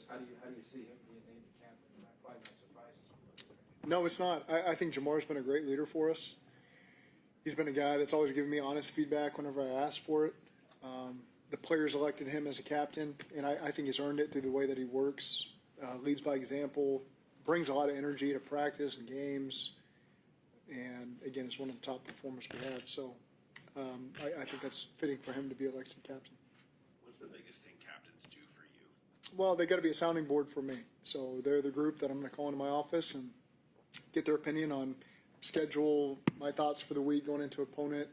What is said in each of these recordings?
How do you see him being named the captain? Probably not surprising. No, it's not. I think Jamar's been a great leader for us. He's been a guy that's always given me honest feedback whenever I ask for it. The players elected him as a captain, and I think he's earned it through the way that he works, leads by example, brings a lot of energy to practice and games, and again, is one of the top performers we have. So I think that's fitting for him to be elected captain. What's the biggest thing captains do for you? Well, they got to be a sounding board for me. So they're the group that I'm going to call into my office and get their opinion on schedule, my thoughts for the week going into opponent,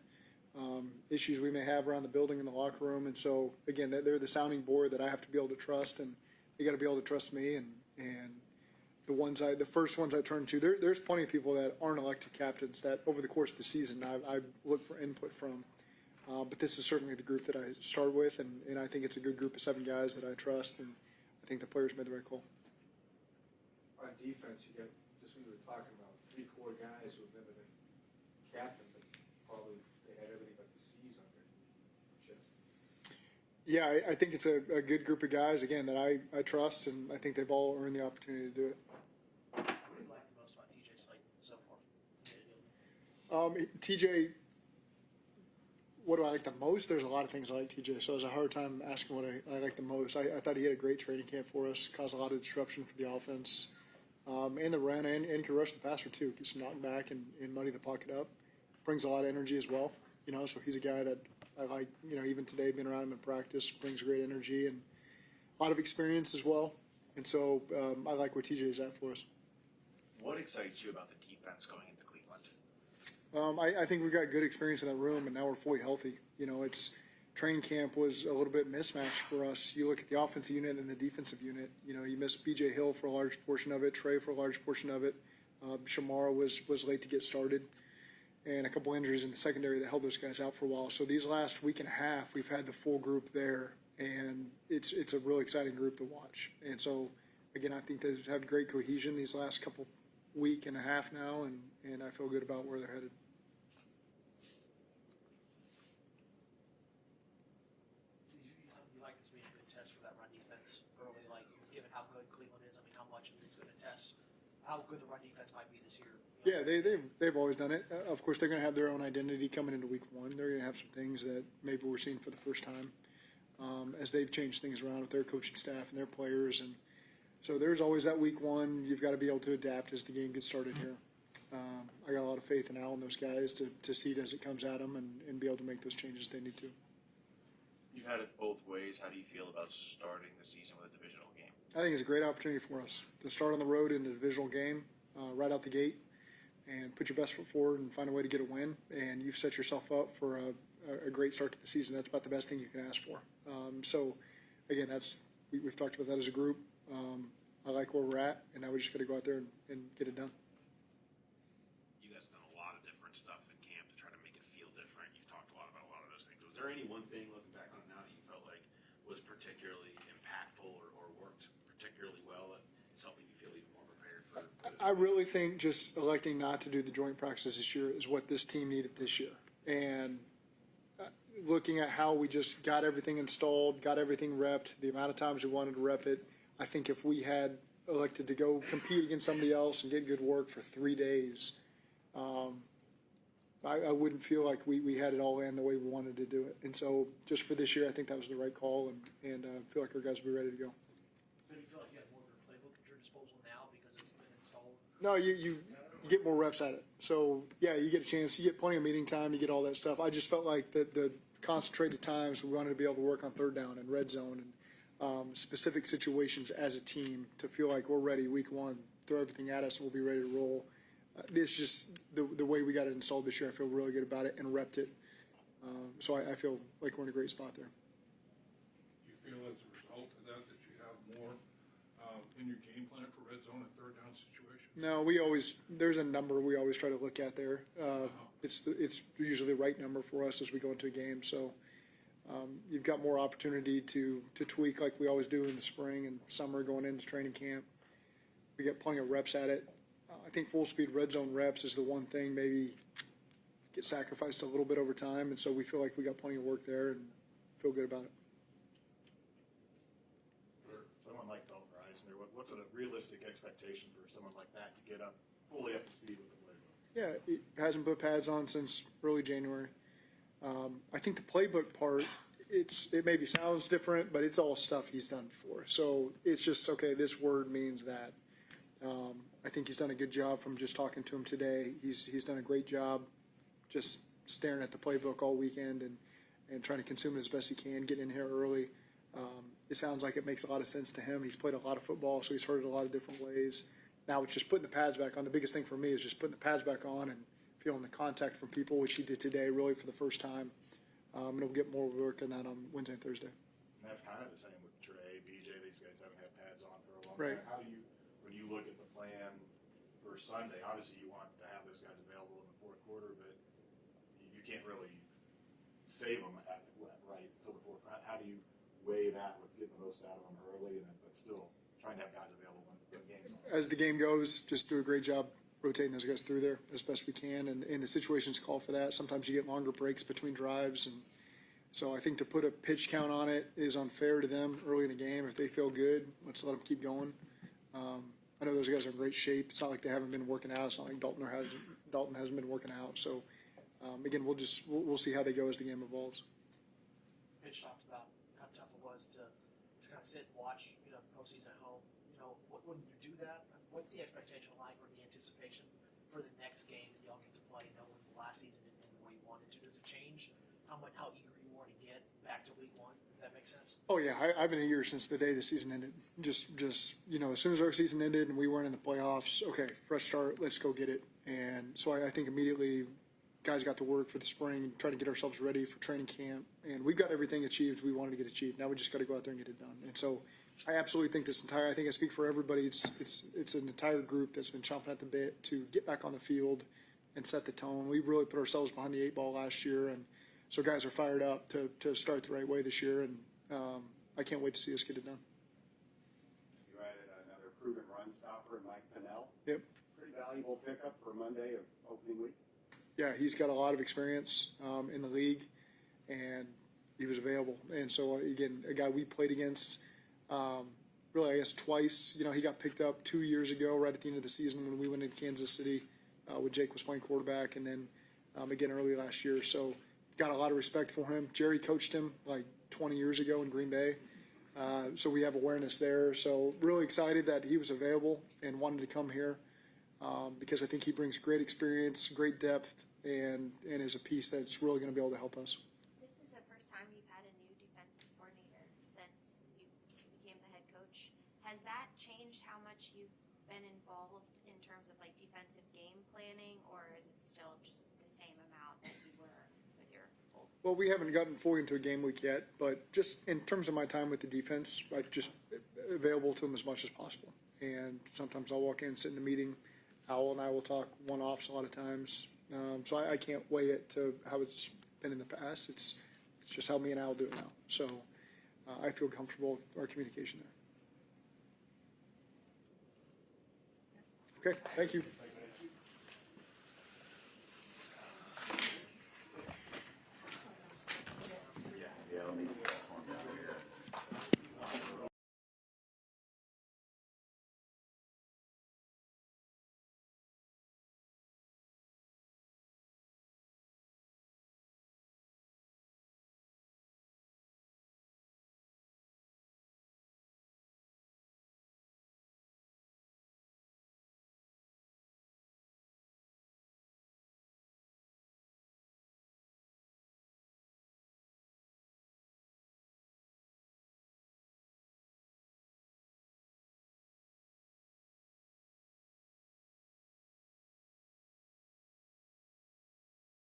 issues we may have around the building in the locker room. And so, again, they're the sounding board that I have to be able to trust, and they got to be able to trust me. And the first ones I turn to, there's plenty of people that aren't elected captains that over the course of the season I look for input from. But this is certainly the group that I start with, and I think it's a good group of 7 guys that I trust, and I think the players made the right call. On defense, you got, just we were talking about, 3 core guys who have never been captain, but probably they had everything but the C's on their chest. Yeah, I think it's a good group of guys, again, that I trust, and I think they've all earned the opportunity to do it. What do you like the most about TJ Slayton so far? TJ, what do I like the most? There's a lot of things I like TJ, so it was a hard time asking what I like the most. I thought he had a great training camp for us, caused a lot of disruption for the offense, and the run, and could rush the passer too, get some knockback and muddy the pocket up. Brings a lot of energy as well, so he's a guy that I like, even today being around him in practice, brings great energy and a lot of experience as well. And so I like where TJ is at for us. What excites you about the defense going into Cleveland? I think we've got good experience in that room, and now we're fully healthy. It's training camp was a little bit mismatched for us. You look at the offensive unit and the defensive unit. You missed B.J. Hill for a large portion of it, Trey for a large portion of it. Jamar was late to get started, and a couple injuries in the secondary that held those guys out for a while. So these last week and a half, we've had the full group there, and it's a really exciting group to watch. And so, again, I think they've had great cohesion these last couple week and a half now, and I feel good about where they're headed. You like this being a good test for that run defense early, like given how good Cleveland is. I mean, how much of this is going to test how good the run defense might be this year. Yeah, they've always done it. Of course, they're going to have their own identity coming into week 1. They're going to have some things that maybe we're seeing for the first time as they've changed things around with their coaching staff and their players. And so there's always that week 1. You've got to be able to adapt as the game gets started here. I got a lot of faith in Al and those guys to see it as it comes at them and be able to make those changes they need to. You've had it both ways. How do you feel about starting the season with a divisional game? I think it's a great opportunity for us to start on the road in a divisional game right out the gate and put your best foot forward and find a way to get a win. And you've set yourself up for a great start to the season. That's about the best thing you can ask for. So, again, we've talked about that as a group. I like where we're at, and now we just got to go out there and get it done. You guys have done a lot of different stuff in camp to try to make it feel different. You've talked a lot about a lot of those things. Was there any one thing, looking back on it now, that you felt like was particularly impactful or worked particularly well that is helping you feel even more prepared for this? I really think just electing not to do the joint practices this year is what this team needed this year. And looking at how we just got everything installed, got everything repped, the amount of times we wanted to rep it, I think if we had elected to go compete against somebody else and get good work for 3 days, I wouldn't feel like we had it all in the way we wanted to do it. And so just for this year, I think that was the right call, and I feel like our guys will be ready to go. Do you feel like you have more of your playbook at your disposal now because it's been installed? No, you get more reps at it. So, yeah, you get a chance. You get plenty of meeting time. You get all that stuff. I just felt like the concentrated times we wanted to be able to work on third down and red zone and specific situations as a team to feel like we're ready week 1, throw everything at us, and we'll be ready to roll. This just the way we got it installed this year. I feel really good about it and repped it. So I feel like we're in a great spot there. Do you feel as a result of that you have more in your game plan for red zone and third down situations? No, there's a number we always try to look at there. It's usually the right number for us as we go into a game. So you've got more opportunity to tweak like we always do in the spring and summer going into training camp. We get plenty of reps at it. I think full speed red zone reps is the one thing maybe get sacrificed a little bit over time, and so we feel like we got plenty of work there and feel good about it. Someone like Bill O'Brien what's a realistic expectation for someone like that to get fully up to speed with the playbook? Yeah, it hasn't put pads on since early January. I think the playbook part, it maybe sounds different, but it's all stuff he's done before. So it's just, okay, this word means that. I think he's done a good job from just talking to him today. He's done a great job just staring at the playbook all weekend and trying to consume it as best he can, getting in here early. It sounds like it makes a lot of sense to him. He's played a lot of football, so he's heard it a lot of different ways. Now it's just putting the pads back on. The biggest thing for me is just putting the pads back on and feeling the contact from people, which he did today really for the first time. And he'll get more work on that on Wednesday and Thursday. And that's kind of the same with Trey, BJ. These guys haven't had pads on for a long Right. time. How do you, when you look at the plan for Sunday, obviously you want to have those guys available in the fourth quarter, but you can't really save them right until the fourth. How do you weigh that with getting the most out of them early, but still trying to have guys available when the game's on? As the game goes, just do a great job rotating those guys through there as best we can, and the situations call for that. Sometimes you get longer breaks between drives, and so I think to put a pitch count on it is unfair to them early in the game. If they feel good, let's let them keep going. I know those guys are in great shape. It's not like they haven't been working out. It's not like Dalton hasn't been working out. So again, we'll see how they go as the game evolves. Mitch talked about how tough it was to kind of sit and watch, the postseason at home. When you do that, what's the expectation like or the anticipation for the next game that y'all get to play, knowing the last season and the way you wanted to? Does it change how eager you want to get back to week one, if that makes sense? Oh yeah, I've been here since the day the season ended. Just as soon as our season ended and we weren't in the playoffs, okay, fresh start, let's go get it. And so I think immediately guys got to work for the spring and try to get ourselves ready for training camp. And we've got everything achieved we wanted to get achieved. Now we just got to go out there and get it done. And so I absolutely think I think I speak for everybody. It's an entire group that's been chomping at the bit to get back on the field and set the tone. We really put ourselves behind the 8 ball last year, and so guys are fired up to start the right way this year. And I can't wait to see us get it done. You added another proven run stopper, Mike Pennell. Yep. Pretty valuable pickup for Monday of opening week. Yeah, he's got a lot of experience in the league, and he was available. And so, again, a guy we played against really, I guess, twice. He got picked up 2 years ago right at the end of the season when we went into Kansas City when Jake was playing quarterback, and then again early last year. So got a lot of respect for him. Jerry coached him like 20 years ago in Green Bay. So we have awareness there. So really excited that he was available and wanted to come here. Because I think he brings great experience, great depth, and is a piece that's really going to be able to help us. This is the first time you've had a new defensive coordinator since you became the head coach. Has that changed how much you've been involved in terms of defensive game planning, or is it still just the same amount that you were with your old? Well, we haven't gotten fully into a game week yet, but just in terms of my time with the defense, just available to them as much as possible. And sometimes I'll walk in, sit in the meeting. Owl and I will talk one-offs a lot of times. So I can't weigh it to how it's been in the past. It's just how me and Owl do it now. So I feel comfortable with our communication there. Okay, thank you.